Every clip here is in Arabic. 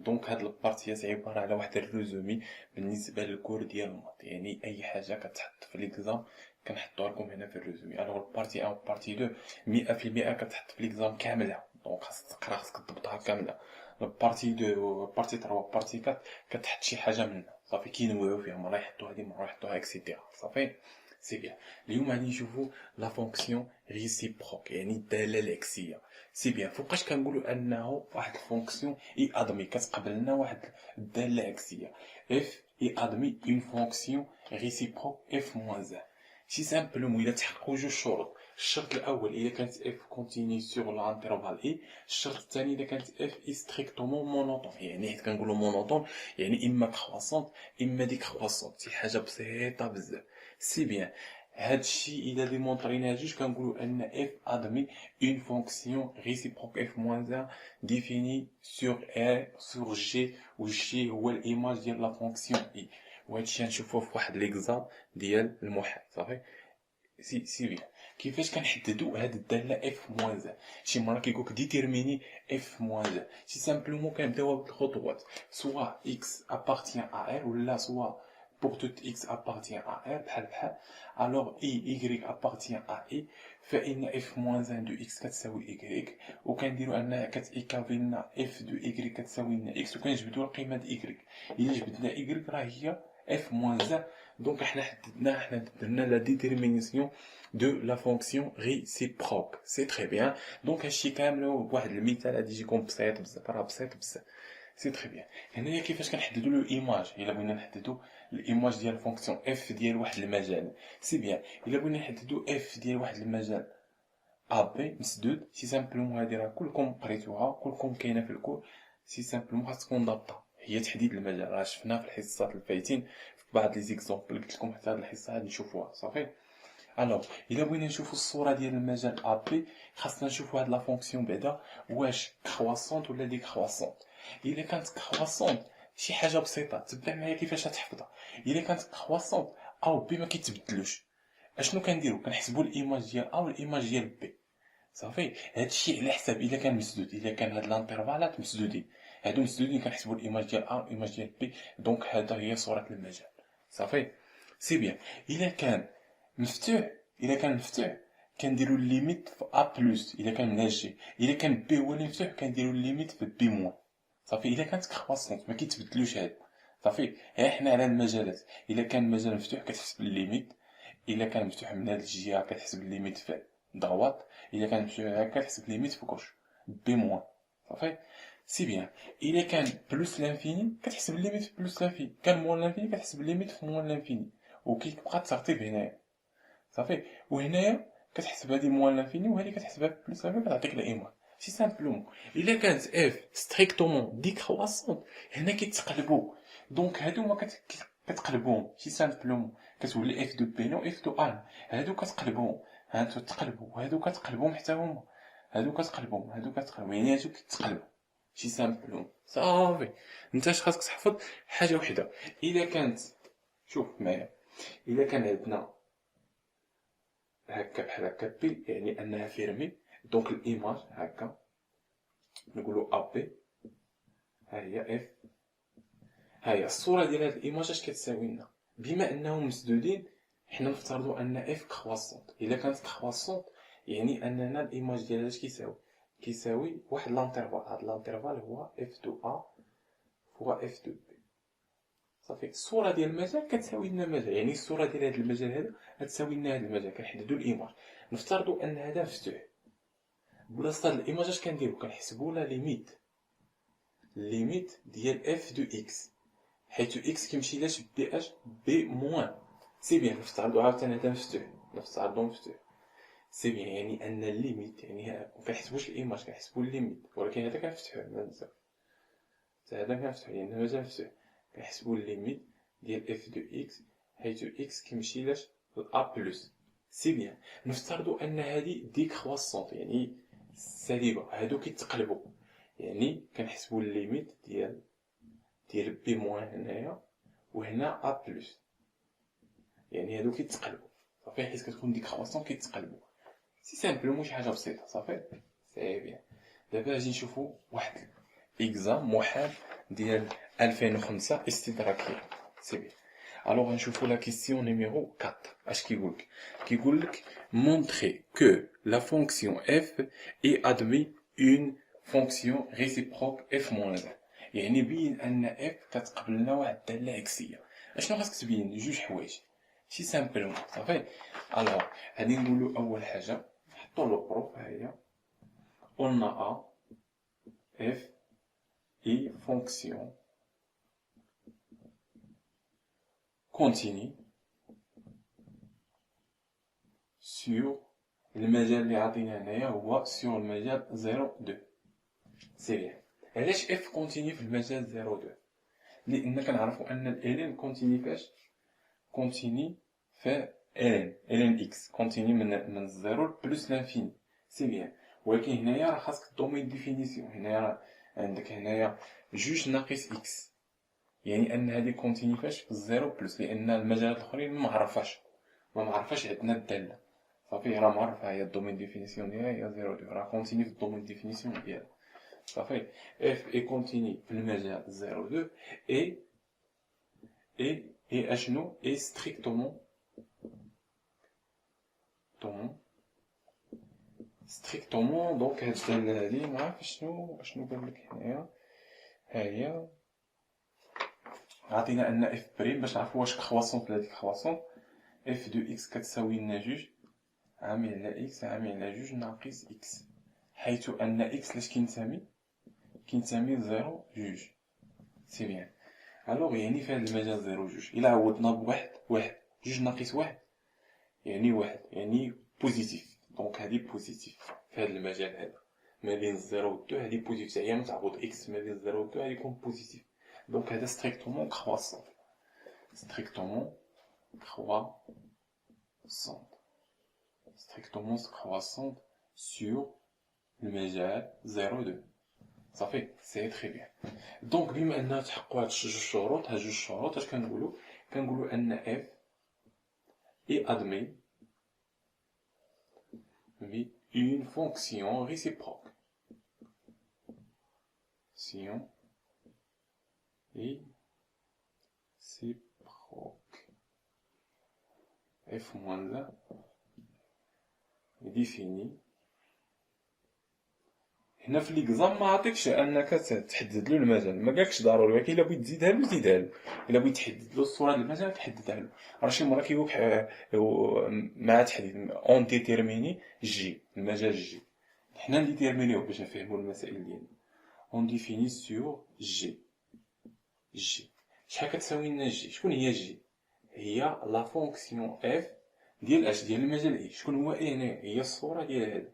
دونك هاد البارتيات عباره على واحد الريزومي بالنسبه للكور ديال الماط، يعني اي حاجه كتحط في ليكزام كنحطوها لكم هنا في الريزومي. الوغ البارتي 1 والبارتي 2 100% كتحط في ليكزام كامله، دونك خاصك تقرا، خاصك تضبطها كامله. البارتي 2 والبارتي 3 والبارتي 4 كتحط شي حاجه منها صافي، كينويو فيها، مره يحطوا هادي مره يحطوها اكسيتيرا صافي. سي بيان. اليوم غادي نشوفوا لا فونكسيون ريسيبروك، يعني الداله العكسيه. سي بيان. فوقاش كنقولوا انه واحد الفونكسيون اي ادمي كتقبل لنا واحد الداله عكسيه، اف اي ادمي اون فونكسيون ريسيبروك اف موان 1. سي سامبلومون الا تحققوا جوج شروط. الشرط الاول اذا كانت اف كونتيني سور لانترفال اي، الشرط الثاني اذا كانت اف اي ستريكتومون مونوتون. يعني حيت كنقولوا مونوتون يعني اما كرواسونت اما ديكرواسونت، شي حاجه بسيطه بزاف. سي بيان. هادشي الى ديمونطرينا جوج كنقولوا ان اف ادمي une fonction réciproque f moins 1 définie sur R sur G où G هو الإيماج ديال لا فونكسيون I. وهادشي غنشوفوه في واحد ليكزام ديال المحال صافي. سي بيان. كيفاش كنحددو هاد الدالة f moins 1؟ شي مرة كيقولك ديتيرميني f moins 1. سي سامبلومون كنبداو بالخطوات، سوا x appartient à R ولا سوا pour tout x appartient à R بحال. alors y appartient à I فإن f moins 1 de x كتساوي y، وكنديرو أنها كتإيكافي لنا f de y كتساوي لنا x، وكنجبدو القيمة د y. إلا جبدنا y راه هي f moins 1. دونك حنا درنا لا ديتيرميناسيون دو لا فونكسيون ريسيبروك. سي تري بيان. دونك هادشي كامل بواحد المثال غادي يجيكم بسيط بزاف، راه بسيط بزاف. سي تري بيان. هنايا كيفاش كنحددو لو ايماج؟ الا بغينا نحددو الايماج ديال الفونكسيون اف ديال واحد المجال. سي بيان. الا بغينا نحددو اف ديال واحد المجال ا بي مسدود، سي سامبلومون هادي راه كلكم قريتوها، كلكم كاينه في الكور. سي سامبلومون خاصكم ضابطه، هي تحديد المجال. راه شفناها في الحصات الفايتين في بعض لي زيكزامبل، قلت لكم حتى هاد الحصه غادي نشوفوها صافي. الوغ الا بغينا نشوفو الصوره ديال المجال ا بي، خاصنا نشوفو هاد لا فونكسيون بعدا واش كرواسونت ولا ديكرواسونت. الا كانت كرواسونت شي حاجه بسيطه، تبع معايا كيفاش غتحفظها. الا كانت كرواسونت او بي ما كيتبدلوش، اشنو كنديرو؟ كنحسبوا الايماج ديال ا والايماج ديال بي صافي. هادشي على حساب الا كان مسدود، الا كان هاد الانترفالات مسدودين، هادو مسدودين كنحسبوا الايماج ديال ا والايماج ديال بي. دونك هذا هي صوره المجال صافي. سي بيان. الا كان مفتوح، الا كان مفتوح كنديروا الليميت في ا بلس الا كان مناجي، الا كان بي هو اللي مفتوح كنديروا الليميت في بي موان صافي. الا كانت كرواسونت ما كيتبدلوش هاد صافي. ها حنا على المجالات، الا كان المجال مفتوح كتحسب الليميت، الا كان مفتوح من هاد الجهه كتحسب الليميت في دروات، الا كان مفتوح هكا كتحسب الليميت في كوش بي موان صافي. سي بيان. الا كان بلس لانفيني كتحسب الليميت في بلس لانفيني، كان موان لانفيني كتحسب الليميت في موان لانفيني، وكيبقى الترتيب هنايا صافي. وهنايا كتحسب هادي موان لانفيني وهادي كتحسبها بلس لانفيني كتعطيك الايماج. سي سامبلومون. الا كانت اف ستريكتومون ديكرواسونت هنا كيتقلبوا، دونك هادو ما كتقلبوهم. سي سامبلومون كتولي اف دو بي نو اف دو ان، هادو كتقلبوهم، هانتو تقلبوا، وهادو كتقلبوهم حتى هما، هادو كتقلبوهم، هادو كتقلبوا، يعني هادو كيتقلبوا. سي سامبلومون صافي. انت اش خاصك تحفظ؟ حاجه وحده. الا كانت، شوف معايا، الا كان عندنا هكا بحال هكا بي يعني انها فيرمي، دونك الايماج هكا نقولوا ا بي، ها هي اف، ها هي الصوره ديال هاد الايماج اش كتساوي لنا. بما انهم مسدودين حنا نفترضوا ان اف كرواسونت. الا كانت كرواسونت يعني اننا الايماج ديالها اش كيساوي واحد لانترفال، هاد لانترفال هو اف دو ا هو اف دو بي صافي. الصوره ديال المجال كتساوي لنا المجال، يعني الصوره ديال هاد المجال هذا غتساوي لنا هاد المجال. كنحددوا الايماج، نفترضوا ان هذا مفتوح. بلاصه هاد الايماج اش كنديرو؟ كنحسبوا لا ليميت ديال اف دو اكس، حيث اكس كيمشي لاش بي اش بي موان. سي بيان. نفترضوا عاوتاني هذا مفتوح، نفترضوا مفتوح. سي بيان يعني ان الليميت يعني مكنحسبوش الايماج، كنحسبوا الليميت، ولكن هذا كنفتحوه ما ننساو، هذا كنفتحو لان مازال مفتوح. كنحسبوا الليميت ديال اف دو اكس حيث اكس كيمشي لاش ا بلس. سي بيان. نفترضوا ان هذه ديكرواسونت يعني سالبه، هادو كيتقلبوا، يعني كنحسبوا الليميت ديال بي موان هنايا، وهنا ا بلس، يعني هادو كيتقلبوا صافي، حيت كتكون ديكرواسون كيتقلبوا. سي سامبلومون شي حاجه بسيطه صافي. سي بيان. دابا غادي نشوفوا واحد إكزام محال ديال 2005 استدراكية. سي بيان. Alors نشوفو لا كيسيون نيميرو 4. اش كيقولك؟ كيقولك montrer que la fonction f est admis une fonction réciproque f moins 1. يعني بين ان f كتقبل لنا واحد الدالة عكسية. اشنو خاصك تبين؟ جوج حوايج شي سامبلومون صافي. الوغ غادي نقولو اول حاجة نحطو لو بروف ها هي on a f et fonction continue sur المجال اللي عطينا هنايا هو sur المجال 0 2. سي بيان. علاش اف كونتيني في المجال 0 2؟ لان كنعرفوا ان الالين كونتيني فاش؟ كونتيني في الين اكس كونتيني من الزيرو بلس لانفيني. سي بيان. ولكن هنايا راه خاصك دومين ديفينيسيون. هنايا راه عندك هنايا جوج ناقص اكس، يعني ان هذه كونتيني فاش؟ في الزيرو بلس، لان المجالات الاخرين ما معرفاش عندنا الداله صافي. راه معرفه هي الدومين ديفينيسيون ديالها هي 0 2، راه كونتيني في الدومين ديفينيسيون ديالها صافي. اف اي كونتيني في المجال 0 2 اي اشنو اي ستريكتومون دونك هاد الداله هادي ما عرفتش شنو قال لك هنايا. ها هي عطينا ان اف بريم باش نعرفوا واش كرواسونط ولا ديكرواسونط. اف دو اكس كتساوي لنا جوج عامل على اكس عامل على جوج ناقص اكس، حيث ان اكس لاش كينتمي زيرو جوج. سي بيان. الوغ يعني في هذا المجال زيرو جوج الا عوضنا بواحد جوج ناقص واحد يعني واحد، يعني بوزيتيف. دونك هادي بوزيتيف في هذا المجال هذا ما بين زيرو و 2 هادي بوزيتيف، هي متعوض اكس ما بين زيرو و 2 هادي يكون بوزيتيف. دونك هذا ستريكتومون كرواسون sur le médial 0,2. Ça fait, c'est très bien. Donc, بما أننا تحققوا هاد جوج شروط اش كنقولوا أن f est admis une fonction réciproque. f moins 1 est définie. هنا في ليكزام ما عطيكش انك تحدد له المجال، ما قالكش ضروري، ولكن الا بغيت تزيدها له زيدها له، الا بغيت تحدد له الصوره ديال المجال تحددها له. راه شي مره كيقولك مع تحديد اون ديتيرميني جي المجال جي، حنا نديتيرمينيوه باش نفهموا المسائل ديالنا. اون ديفيني سور جي شحال كتساوي لنا جي؟ شكون هي جي؟ هي لا فونكسيون اف ديال اش؟ ديال المجال اي. شكون هو اي هنا؟ هي الصوره ديال هذا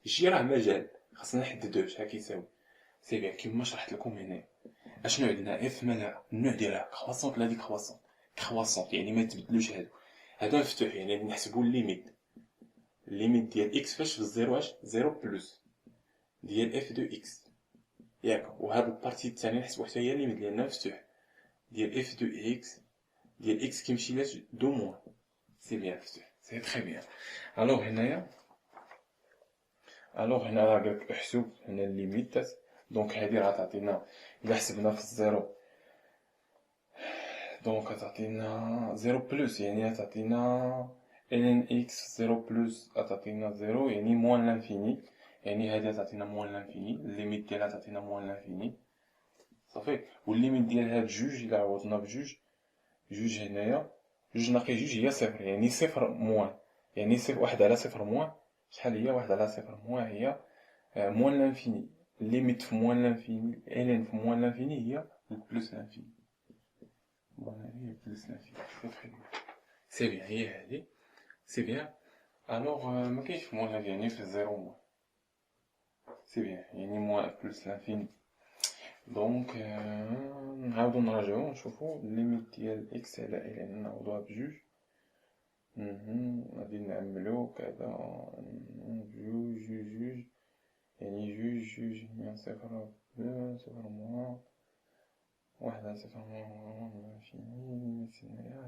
جي، راه مجال خاصنا نحددوه شحال كيساوي. سي بيان. كيما شرحت لكم هنا اشنو عندنا اف مالها النوع ديالها كرواسونط ولا ديكرواسونط؟ كرواسونط يعني ما تبدلوش هذا مفتوح، يعني نحسبوا الليميت ديال اكس فاش في الزيرو اش؟ زيرو بلس ديال اف دو اكس ياك، وهاد البارتي الثانيه نحسبوا حتى هي الليميت ديالنا مفتوح ديال اف دو اكس كيمشي لاش دو موان. سي بيان مفتوح. سي تري بيان. الوغ هنايا هنا راه قالك احسب هنا الليميتات. دونك هادي راه تعطينا الا حسبنا في الزيرو دونك تعطينا زيرو بلس، يعني تعطينا ln اكس زيرو بلس تعطينا زيرو يعني موان لانفيني، يعني هادي تعطينا موان لانفيني، الليميت ديالها تعطينا موان لانفيني صافي. والليميت ديال هاد جوج الا عوضنا بجوج هنايا جوج ناقص جوج هي صفر، يعني صفر موان، يعني صفر واحد على صفر موان شحال هي؟ واحد على صفر موان هي موان لانفيني. ليميت في موان لانفيني الين في موان لانفيني هي بلس لانفيني. هي بلس لانفيني. سي بيان. هي هادي. سي بيان. الوغ ما كاينش في موان لانفيني، يعني في زيرو موان. سي بيان، يعني موان بلس لانفيني. دونك نعاودو نراجعو نشوفو الليميت ديال اكس على الين نعوضوها بجوج. غادي نعملو كذا جوج يعني جوج هنا صفر بلس صفر موان واحد على صفر موان لانفيني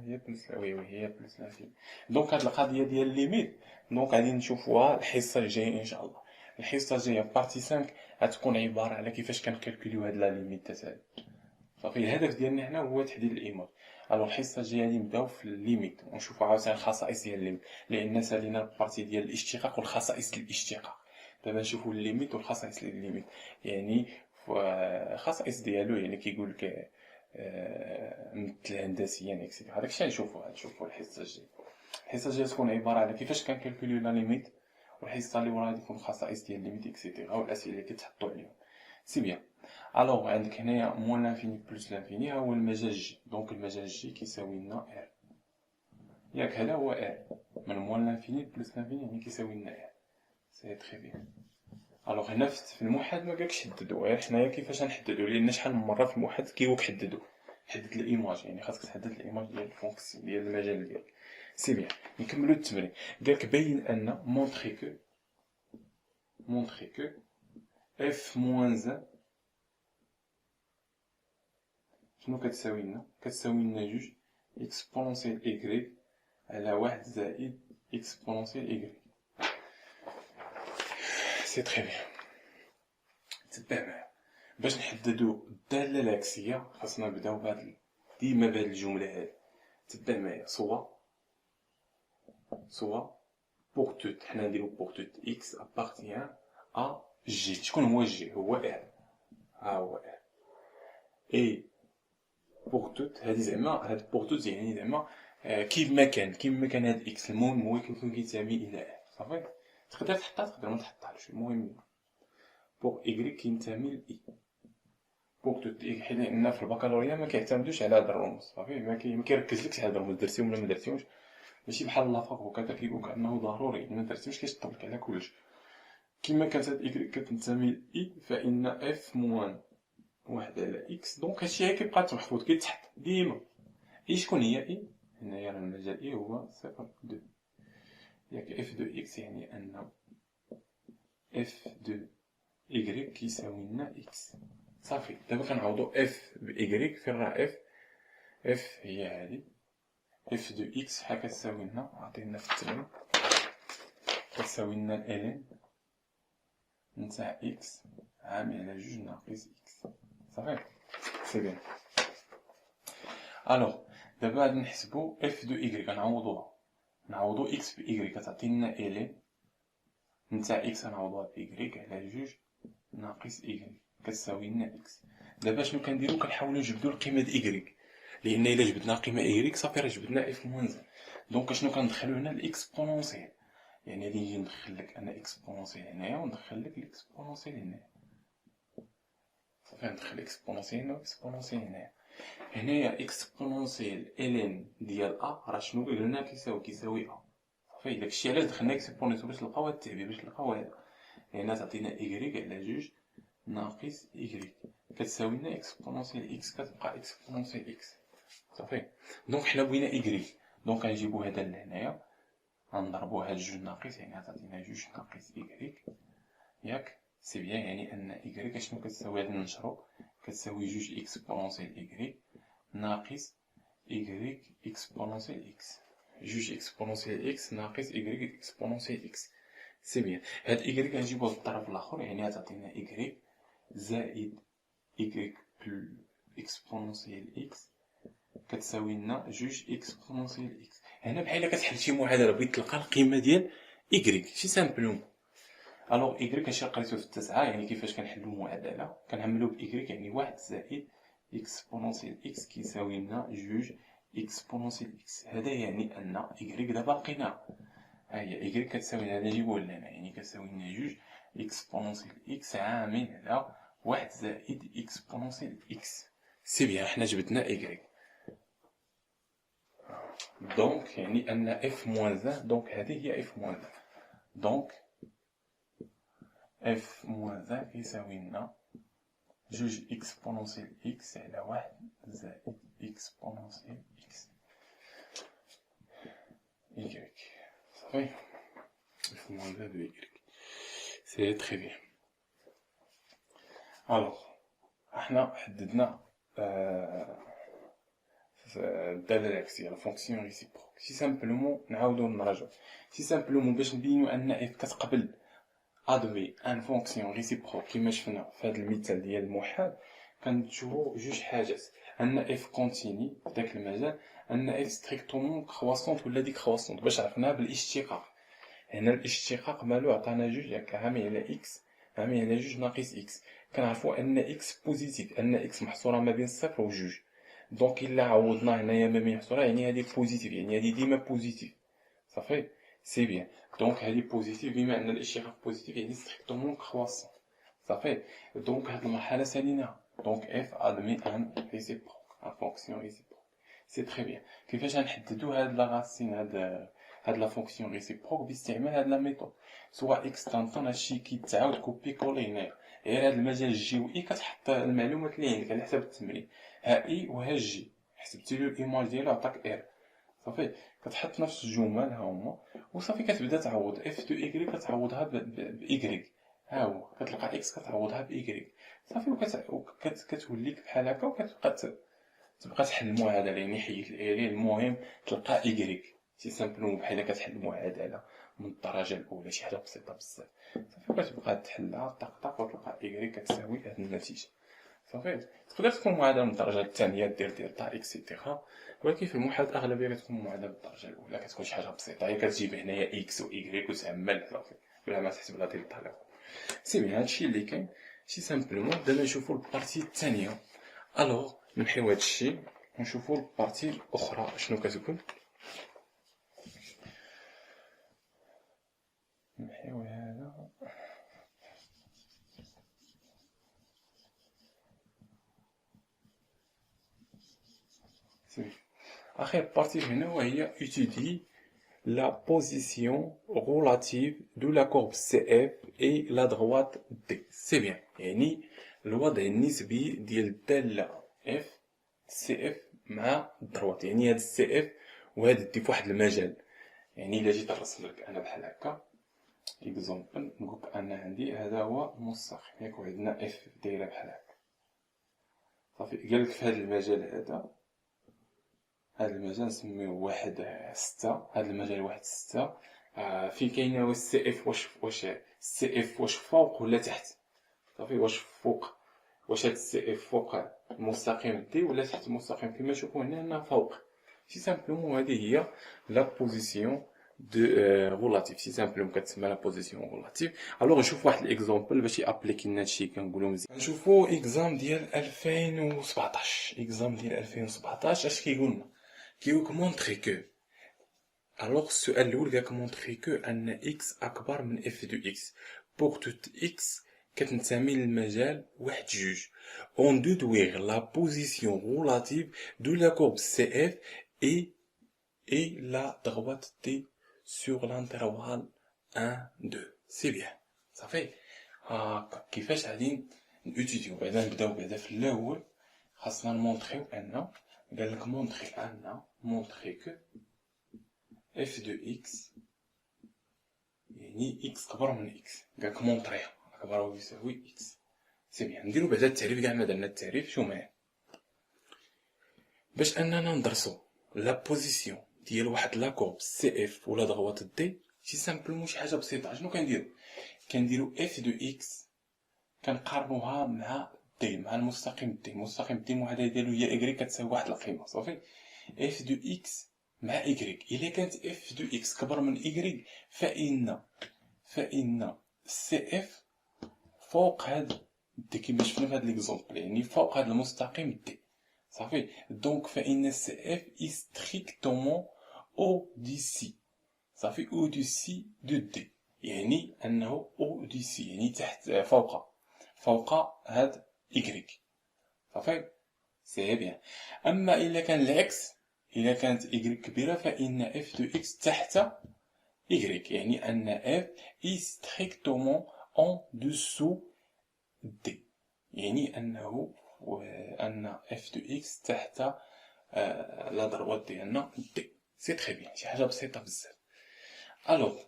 هي بلس هي بلس لانفيني. دونك هاد القضية ديال الليميت دونك غادي نشوفوها الحصة الجاية ان شاء الله. الحصه الجايه في بارتي 5 غتكون عباره على كيفاش كنكالكوليو هاد لا ليميت تاعي. صافي الهدف ديالنا هنا هو تحديد الايماج. الوغ الحصه الجايه غادي نبداو في الليميت ونشوفوا عاوتاني الخصائص ديال الليميت، لان سالينا البارتي ديال الاشتقاق والخصائص ديال الاشتقاق. دابا نشوفوا الليميت والخصائص ديال الليميت، يعني الخصائص ديالو يعني كيقول لك مثل هندسيا اكسيتيرا. هذاك الشيء نشوفوا الحصه الجايه. الحصه الجايه تكون عباره على كيفاش كنكالكوليو لا ليميت، والحصه اللي وراها تكون الخصائص ديال الليميت اكسيتيرا والاسئله اللي كتحطوا عليهم. سي بيان. الوغ عندك هنايا موان لانفيني بلس لانفيني، ها هو المجال جي. دونك المجال جي كيساوي لنا ار، ياك هذا هو ار من موان لانفيني بلس لانفيني يعني كيساوي لنا ار. سي تري بيان. الوغ هنا في الموحد ما قالكش حددو، غير حنايا كيفاش نحددو، لان شحال من مره في الموحد كيقولك حددو، حدد الايماج، يعني خاصك تحدد الايماج ديال الفونكسيون ديال المجال ديالك. سي بيان. نكملو التمرين. قالك بين ان مونطري كو اف موان 1 شنو كتساوي لنا؟ كتساوي لنا جوج اكسبونونسيال ايكغيك على واحد زائد اكسبونونسيال ايكغيك. سي تري بيان. تبع معايا. باش نحددو الدالة العكسية خاصنا نبداو ديما بهاد الجملة هادي. تبع معايا. سوا بوغ توت، حنا نديرو بوغ توت اكس ابارتيان ا جي. شكون هو جي؟ هو ار. ها هو ار. اي بوغ توت هادي زعما هاد بوغ توت يعني زعما كيما كان هاد اكس، المهم هو كيكون كينتمي الى ار. صافي تقدر تحطها تقدر ما تحطهاش، المهم بوغ ايكغيك كينتمي لاي. بوغ توت حيت لان في البكالوريا ما كيعتمدوش على هاد الرموز. صافي ما كيركزلكش على هاد الرموز، درتيهم ولا ما درتيهمش. ماشي بحال لافاك وكذا كيقولك انه ضروري ما درتيهمش كيشطبلك على كلشي. كيما كانت هاد ايكغيك كتنتمي لاي فان اف موان واحد على اكس، دونك هادشي كيبقى محفوظ كيتحط ديما. اي شكون هي اي؟ هنايا راه المجال اي هو 0.2. ياك اف دو اكس يعني ان اف دو ايكغيك كيساوي لنا اكس. صافي دابا كنعوضو اف بايكغيك فين راه اف هي هادي اف دو اكس بحال كتساوي لنا، عطينا في التمرين كتساوي لنا الان نتاع اكس عامل على جوج ناقص اكس. صافي سي بيان. الوغ دابا غادي نحسبو اف دو ايكغيك، نعوضو اكس بايكغيك كتعطينا الان نتاع اكس غنعوضوها بايكغيك على جوج ناقص ايكغيك كتساوي لنا اكس. دابا شنو كنديرو؟ كنحاولو نجبدو القيمه د ايكغيك، لان الا جبدنا قيمه ايكغيك صافي راه جبدنا اف موان زيرو. دونك شنو كندخلو هنا؟ الاكسبونونسيال، يعني غادي نجي ندخل لك انا اكسبونونسيال هنايا وندخل لك الاكسبونونسيال هنايا. صافي ندخل اكسبونونسيال هنا واكسبونونسيال هنايا اكسبونونسيال الين ديال ا راه شنو قلنا؟ كيساوي ا. صافي داكشي علاش دخلنا اكسبونونسيال باش نلقاو هاد التعبير، باش نلقاو هذا. هنا تعطينا ايكغيك على جوج ناقص ايكغيك كتساوي لنا اكسبونونسيال اكس، كتبقى اكسبونونسيال اكس. صافي دونك حنا بغينا ايكغيك، دونك غنجيبو هذا لهنايا غنضربو هاد جوج ناقص، يعني غتعطينا جوج ناقص ايكغيك. ياك سي بيان، يعني ان ايكغيك شنو كتساوي؟ هاد ننشرو كتساوي جوج اكسبونونسيال ايكغيك ناقص ايكغيك اكسبونونسيال اكس. جوج اكسبونونسيال اكس ناقص ايكغيك اكسبونونسيال اكس. سي بيان. هاد ايكغيك غنجيبوه للطرف الاخر، يعني غتعطينا ايكغيك زائد ايكغيك بلو اكسبونونسيال اكس كتساوي لنا جوج اكسبونونسيال اكس. هنا بحال كتحل شي معادله بغيت تلقى القيمه ديال ايكغيك شي سامبلوم. الوغ ايكغيك هادشي قريتو في التسعه، يعني كيفاش كنحلو المعادله كنعملو بايكغيك، يعني واحد زائد اكسبونونسيال اكس كيساوي لنا جوج اكسبونونسيال اكس. هذا يعني ان ايكغيك دابا لقيناها، ها هي ايكغيك كتساوي لنا، نجيبوها لهنا يعني كتساوي لنا جوج اكسبونونسيال اكس عامل على واحد زائد اكسبونونسيال اكس. سي بيان حنا جبدنا ايكغيك. دونك يعني ان اف موان 1، دونك هذه هي اف موان 1. دونك اف موان 1 كيساوي لنا جوج اكسبونونسيال اكس على واحد زائد اكسبونونسيال اكس ايكغيك. صافي اف موان 1 دو ايكغيك. سي تري بيان. الوغ احنا حددنا الدالة العكسية لا فونكسيون ريسيبروك. سي سامبلومون نعاودو نراجعو، سي سامبلومون باش نبينو ان اف كتقبل ادوي ان فونكسيون ريسيبروك كيما شفنا في هذا المثال ديال الموحد، كنشوفوا جوج حاجات، ان اف كونتيني في داك المجال، ان اف ستريكتومون كرواسونت ولا ديكرواسونت، باش عرفناها بالاشتقاق. هنا الاشتقاق مالو عطانا جوج، ياك عامل على اكس عامل على جوج ناقص اكس، كنعرفوا ان اكس بوزيتيف، ان اكس محصوره ما بين صفر و جوج، دونك الا عوضنا هنايا ما بين محصوره يعني هذه بوزيتيف، يعني هذه ديما بوزيتيف. صافي سي بيان، دونك هذه بوزيتيف، بما ان الاشتقاق بوزيتيف يعني ستريكتومون كرواسون. صافي، دونك هاد المرحله ساليناها، دونك اف ادمي ان ريسيبروك، ان فونكسيون ريسيبروك. سي تري بيان. كيفاش غنحددو هاد لا راسين، هاد لا فونكسيون ريسيبروك باستعمال هاد لا ميثود، سواء اكس تنطن هادشي كيتعاود كوبي كولي هنايا، غير هاد المجال جي و اي كتحط المعلومات اللي عندك على حسب التمرين، ها اي وها جي، حسبتي له الايماج ديالو عطاك ار. صافي، كتحط نفس الجمل ها هما، وصافي كتبدا تعوض اف دو ايكغيك كتعوضها بايكغيك، ها هو كتلقى اكس كتعوضها بايكغيك. صافي، كتوليك بحال هكا، تبقى تحل المعادله، يعني حيد الاري، المهم تلقى ايكغيك، سي سامبلومون بحال كتحل المعادله من الدرجه الاولى، شي حاجه بسيطه بزاف. صافي، كتبقى تحلها طق طق وتلقى ايكغيك كتساوي هاد النتيجه. صافي، تقدر تكون معادله من الدرجه الثانيه دير ديلتا اكسيتيرا، ولكن في المحاضرات الاغلبيه كتكون معادله بالدرجه الاولى، كتكون شي حاجه بسيطه، هي كتجيب هنايا اكس و ايكغيك وتعمل صافي بلا ما تحسب لها ديلتا لا. سي بيان، هادشي اللي كاين. سي سامبلومون دابا نشوفو البارتي الثانيه. الوغ نمحيو هادشي ونشوفو البارتي الاخرى شنو كتقول. نمحيو هذا. اخر بارتي هنا وهي étudier la position relative de la courbe CF et la droite D. C'est bien. يعني الوضع النسبي ديال الدالة F CF مع الدروات، يعني هاد CF وهاد D في واحد المجال. يعني إلا جيت نرسم لك أنا بحال هكا إكزومبل، نقولك أنا عندي هذا هو مستقيم، ياك وعندنا F دايرة بحال هكا. صافي، قالك في هاد المجال هذا المجال نسميه واحد ستة، هذا المجال واحد ستة. فين كاينه واش سي اف، واش سي اف واش فوق ولا تحت. صافي، واش فوق، واش هاد سي اف فوق المستقيم دي ولا تحت المستقيم، كما نشوفوا هنا فوق. سي سامبلومون هذه هي لا بوزيسيون دو غولاتيف، سي سامبلومون كتسمى لا بوزيسيون غولاتيف. الوغ نشوف واحد الاكزومبل باش يابليكي لنا هادشي كنقولو مزيان. نشوفوا اكزام ديال 2017، اكزام ديال 2017 اش كيقولنا؟ كيقولك مونطري كو. الوغ السؤال الاول قالك مونطري كو ان اكس اكبر من اف دو اكس بوغ توت اكس كتنتمي للمجال واحد جوج، اون دودويغ لا بوزيسيون غولاتيف دو لا كورب سي اف اي لا droite دي سور لانترفال 1 2. سي بيان. صافي، هاكا كيفاش غادي نوتيديو. بعدا نبداو بعدا في الاول، خاصنا نمونطريو ان، قالك مونطري ان، مونطري كو اف دو اكس يعني اكس كبر من اكس، قالك مونطريها اكبر او يساوي اكس. سي بيان، نديرو بعدا التعريف، كاع ما درنا التعريف شو معايا، باش اننا ندرسو لا بوزيسيون ديال واحد لا كورب سي اف ولا دغوات دي. سي سامبلومون شي حاجه بسيطه. شنو كنديرو اف دو اكس كنقارنوها مع دي، مع المستقيم دي. المستقيم دي المعادله ديالو هي ايكغيك كتساوي واحد القيمه. صافي، اف دو اكس مع ايكغيك، الا كانت اف دو اكس كبر من ايكغيك فان سي اف فوق هاد دي، كيما شفنا في هاد ليكزومبل، يعني فوق هاد المستقيم دي. صافي، دونك فان سي اف اي ستريكتومون او ديسي. صافي، او ديسي دو دي، يعني انه او ديسي يعني تحت، فوق هاد ايكغيك. صافي، سي بيان. اما الا كان العكس، الا كانت ايكغيك كبيره فان اف دو اكس تحت ايكغيك، يعني ان اف اي ستريكتومون اون دوسو دي، يعني انه ان اف دو اكس تحت لا دروات ديالنا دي. سي تري بيان، شي حاجه بسيطه بزاف. الوغ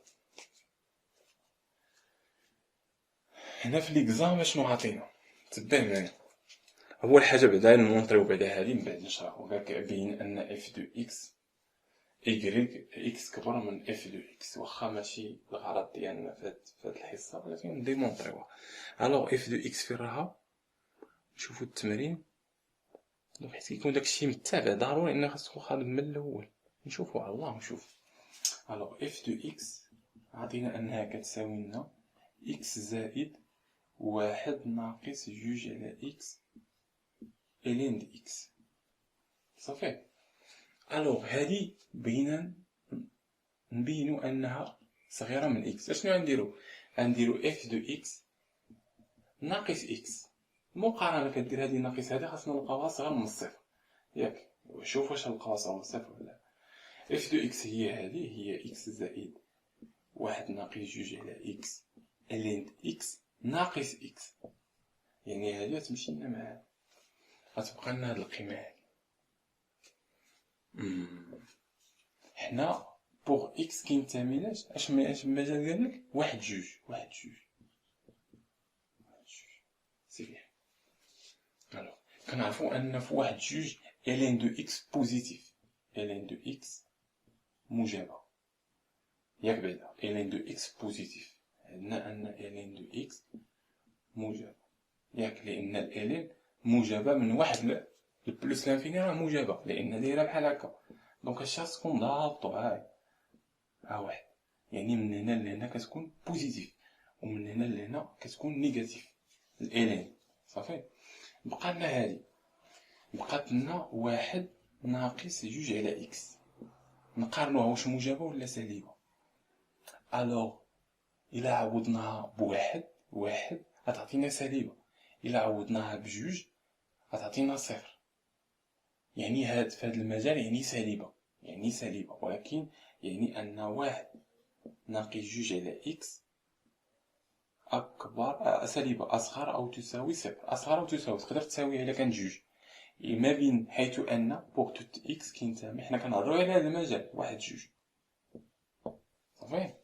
هنا في ليكزام شنو عاطينا؟ تبع معايا. اول حاجه بعدا نمونطريو بعدا هادي، من بعد نشرحو. قالك بين ان اف دو اكس اكس كبر من اف دو اكس، واخا ماشي الغرض ديالنا في هاد الحصه، ولكن نديمونطريوها. الوغ اف دو اكس فين راها؟ نشوفو التمرين. دونك حيت كيكون داكشي متابع ضروري ان خاص تكون خادم من الاول. نشوفو على الله نشوف. الوغ اف دو اكس عطينا انها كتساوي لنا اكس زائد واحد ناقص جوج على اكس الين د اكس. صافي. الوغ هادي بغينا نبينو انها صغيره من اكس. اشنو غنديرو؟ غنديرو اف دو اكس ناقص اكس. مقارنه كدير هادي ناقص هادي، خاصنا نلقاوها صغيره من الصفر، ياك؟ شوف واش نلقاوها صغيره من الصفر ولا لا. اف دو اكس هي هادي، هي اكس زائد واحد ناقص جوج على اكس الين اكس ناقص اكس. يعني هادي غتمشي لنا مع هادي، غتبقى لنا هاد القيمه هادي. حنا بوغ اكس كينتمي لاش اش مازال قالك واحد جوج سي بيان. الوغ كنعرفو ان في واحد جوج الين دو اكس بوزيتيف، الين دو اكس موجبه، ياك بعدا الين دو اكس بوزيتيف. عندنا ان الين دو اكس موجبه، ياك؟ لان الالين موجبه من واحد البلوس لانفيني راه موجبه، لان دايره بحال هكا. دونك هادشي خاصكم ضابطو. ها واحد، يعني من هنا لهنا كتكون بوزيتيف، ومن هنا لهنا كتكون نيجاتيف الالين. صافي. بقى لنا هادي، بقات لنا واحد ناقص جوج على اكس. نقارنوها واش موجبه ولا سالبه. الوغ الا عوضناها بواحد، واحد غتعطينا سالبه. الا عوضناها بجوج غتعطينا صفر. يعني في هاد المجال يعني سالبه، ولكن يعني ان واحد ناقص جوج على اكس اكبر سالبه اصغر او تساوي صفر. اصغر او تساوي تقدر تساويها الا كانت جوج، ما بين حيث ان بوغ توت اكس كينتمي، حنا كنهضرو على هذا المجال واحد جوج. صافي.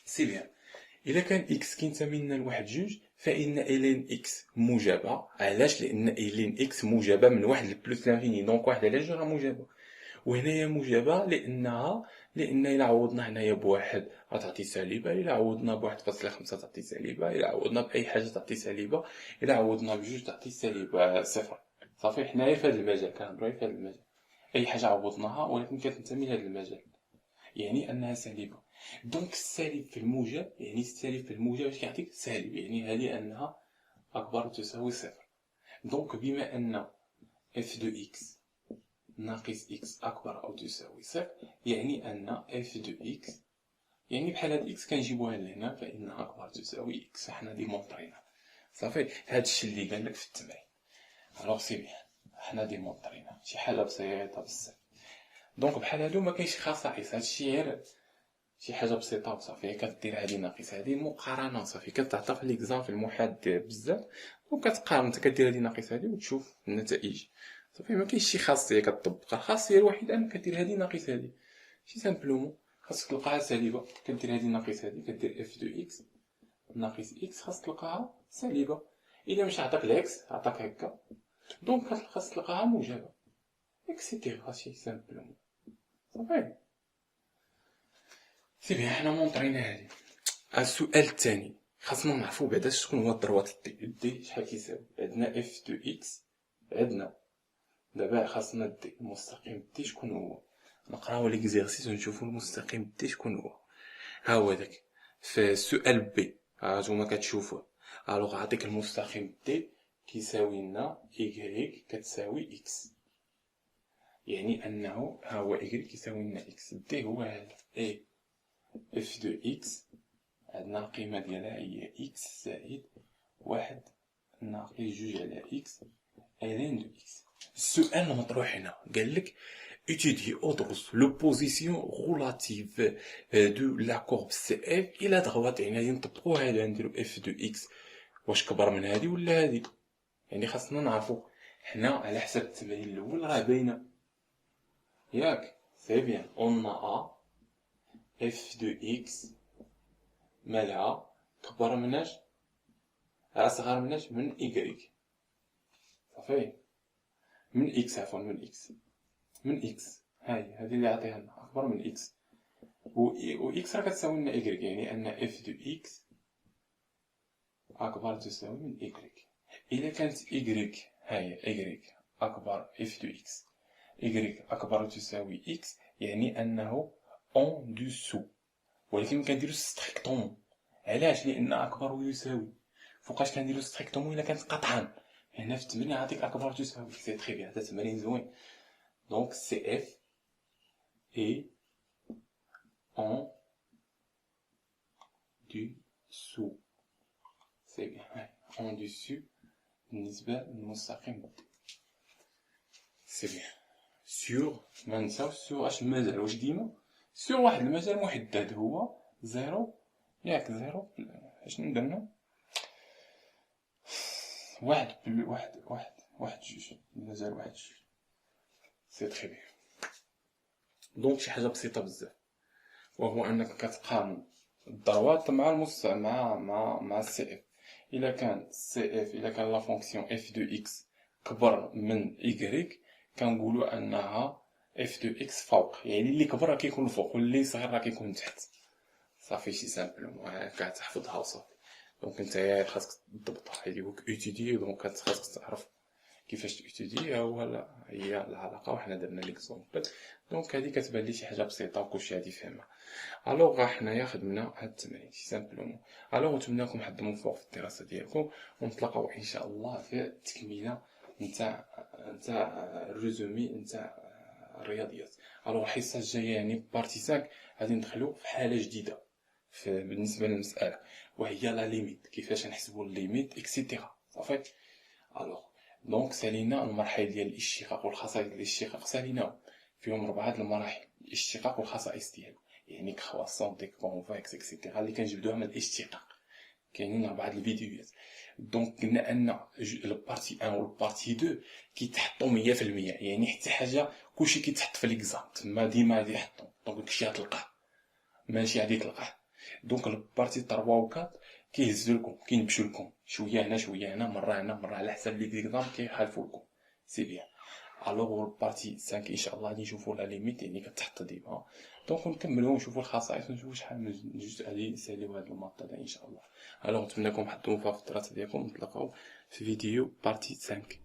سي بيان. الا كان اكس كينتمي لنا لواحد جوج، فان الين اكس موجبه. علاش؟ لان الين اكس موجبه من واحد لبلوس لانفيني، دونك واحد على جوج راه موجبه. وهنايا موجبه لان الا عوضنا هنايا بواحد غتعطي سالبه، الا عوضنا بواحد فاصلة خمسة تعطي سالبه، الا عوضنا باي حاجه تعطي سالبه، الا عوضنا بجوج تعطي سالبه صفر. صافي. حنايا في هذا المجال كنهضروا في هذا المجال، اي حاجه عوضناها ولكن كتنتمي لهذا المجال يعني انها سالبه. دونك السالب في الموجب، يعني السالب في الموجب اش كيعطيك؟ سالب، يعني هذه انها اكبر أو تساوي صفر. دونك بما ان اف دو اكس ناقص اكس اكبر او تساوي صفر، يعني ان اف دو اكس، يعني بحال هاد اكس كنجيبوها لهنا فانها اكبر تساوي اكس. حنا ديمونطرينا. صافي. هادشي اللي قال لك في التمرين. الوغ سي بيان، حنا ديمونطرينا شي حاجه بسيطه بزاف. دونك بحال هادو ما كاينش خصائص، هادشي غير شي حاجه بسيطه وصافي. كدير هادي ناقص هادي مقارنه، صافي. كتعطى في ليكزام في المحاض بزاف، وكتقارن انت كدير هادي ناقص هادي وتشوف النتائج. صافي. ما كاينش شي خاصيه كتطبقها. الخاصيه الوحيده انك كدير هادي ناقص هادي، شي سامبلومون. خاصك تلقاها سالبه، كدير هادي ناقص هادي، كدير اف دو اكس ناقص اكس، خاصك تلقاها سالبه. الا مش عطاك الاكس عطاك هكا، دونك خاصك تلقاها موجبه، اكسيتيرا. شي سامبلومون. صافي. سي بيان، حنا مونطرينا هادي. السؤال الثاني خاصنا نعرفو بعدا شكون هو الضروات دي. دي شحال كيساوي؟ عندنا اف دو اكس، عندنا دابا خاصنا دي المستقيم دي شكون هو. نقراو ليكزيرسيس ونشوفو المستقيم دي شكون هو. ها هو داك في السؤال بي، هانتوما كتشوفوه. الوغ عطيك المستقيم دي كيساوي لنا y كتساوي x، يعني انه ها هو y كيساوي لنا x. دي هو هذا a اف دو اكس، عندنا القيمة ديالها هي إكس زائد واحد ناقص جوج على إكس الين دو إكس. السؤال المطروح هنا قالك étudier ادرس لو بوزيسيون غولاتيف دو لا كورب سي اف الى ضغط. يعني غادي نطبقو هذا، نديرو اف دو إكس واش كبر من هادي ولا هادي. يعني خاصنا نعرفو حنا على حسب التمرين الأول راه باينة، ياك؟ سي بيان. اون ا اف دو إكس مالها كبر مناش أصغر مناش من إيكغيك. صافي. من إكس، عفوا من إكس هذه اللي عطيها لنا اكبر من اكس، و اكس راه كتساوي لنا ايكغيك، يعني ان اف دو اكس اكبر تساوي من ايكغيك. الا كانت ايكغيك، ها هي ايكغيك اكبر اف دو اكس، ايكغيك اكبر تساوي اكس، يعني انه اون دوسو. ولكن كنديرو ستريكتومون. علاش؟ لان اكبر ويساوي. فوقاش كنديرو ستريكتومون؟ الا كانت قطعا. هنا في التمرين عطيك اكبر تساوي، سي تري بيان، هذا تمرين زوين. دونك سي اف اي اون دوسو، سي بيان، اون دوسو بالنسبة للمستقيم د، سي بيان. سيغ ما نساوش سيغ اش المجال، واش ديما سيغ واحد المجال محدد هو زيرو، ياك زيرو اشنو درنا، واحد جوج، مازال واحد جوج، سي تري بيان. دونك شي حاجة بسيطة بزاف، وهو انك كتقارن الضروات مع مع السي اف. الا كان سي اف، الا كان لا فونكسيون اف دو اكس كبر من ايكغيك، كنقولوا انها اف دو اكس فوق، يعني اللي كبر راه كيكون فوق واللي صغير راه كيكون تحت. صافي شي سامبل كتحفظها وصافي. دونك نتايا خاصك تضبطها، هادي هو ايتودي، دونك خاصك تعرف كيفاش تيتودي، هي العلاقه، وحنا درنا ليكزومبل. دونك هادي كتبان لي شي حاجه بسيطه وكلشي هادي فاهمها. الوغ حنايا خدمنا هاد التمرين سي سامبلومون. الوغ نتمنىكم حظ موفق في الدراسه ديالكم، ونتلاقاو ان شاء الله في التكميله نتاع الريزومي نتاع الرياضيات. الوغ الحصه الجايه يعني بارتي 5 غادي ندخلو في حاله جديده بالنسبه للمساله، وهي لا ليميت، كيفاش نحسبوا الليميت اكسيتيرا. صافي. الوغ دونك سالينا المرحله ديال الاشتقاق والخصائص ديال الاشتقاق، ساليناهم فيهم 4 المراحل: الاشتقاق والخصائص ديالو، يعني كرواسون دي كونفكس اكسيتيرا، اللي كنجبدوها من الاشتقاق. كاينين 4 الفيديوهات. دونك قلنا ان البارتي 1 والبارتي 2 كيتحطوا 100%، يعني حتى حاجه كلشي كيتحط في ليكزام تما ديما غادي يحطوا، دونك داكشي غتلقاه ماشي غادي تلقاه. دونك البارتي 3 و 4 كيهزوا لكم، كينبشوا لكم شويه هنا شويه هنا، مره هنا مره، على حسب ليكزام كيخالفوا لكم. سي بيان. الوغ البارتي 5 ان شاء الله غادي نشوفوا لا ليميت، يعني كتحط ديما. دونك نكملوا ونشوفوا الخصائص، ونشوفوا شحال من جوج غادي نساليو هاد الماط هذا ان شاء الله. الوغ نتمنىكم حظ موفق في الدراسه ديالكم، نتلاقاو في فيديو بارتي 5.